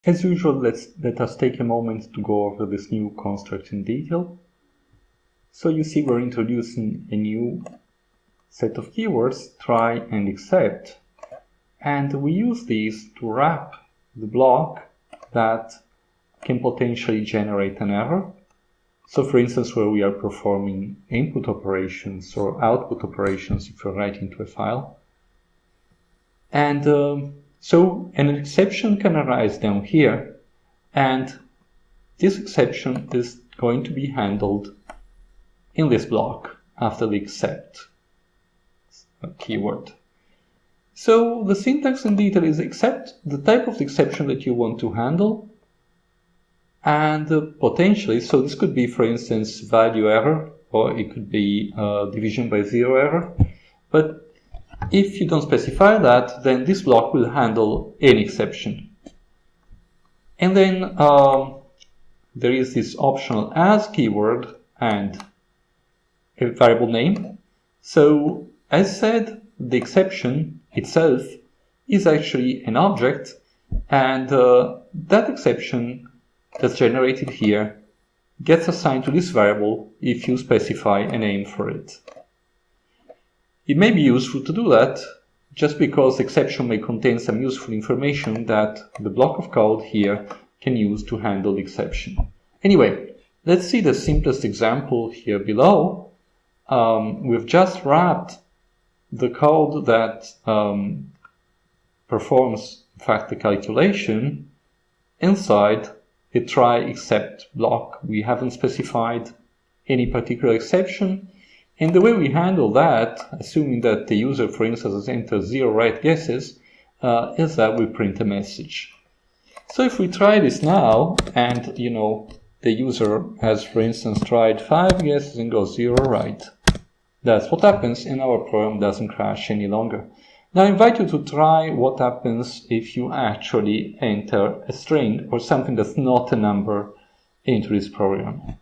As usual, let us take a moment to go over this new construct in detail. So you see we're introducing a new set of keywords, try and except, and we use these to wrap the block that can potentially generate an error. So for instance, where we are performing input operations or output operations if we're writing to a file. And so an exception can arise down here, and this exception is going to be handled in this block after the except keyword. So the syntax in detail is except the type of the exception that you want to handle, and potentially, so this could be, for instance, value error, or it could be division by zero error. But if you don't specify that, then this block will handle any exception. And then there is this optional as keyword and a variable name. So as said, the exception itself is actually an object, and that exception that's generated here gets assigned to this variable if you specify a name for it. It may be useful to do that just because the exception may contain some useful information that the block of code here can use to handle the exception. Anyway, let's see the simplest example here below. We've just wrapped the code that performs, in fact, the calculation inside a try except block. We haven't specified any particular exception, and the way we handle that, assuming that the user, for instance, has entered 0 right guesses, is that we print a message. So if we try this now, and the user has, for instance, tried 5 guesses and got 0 right, that's what happens, and our program doesn't crash any longer. Now I invite you to try what happens if you actually enter a string or something that's not a number into this program.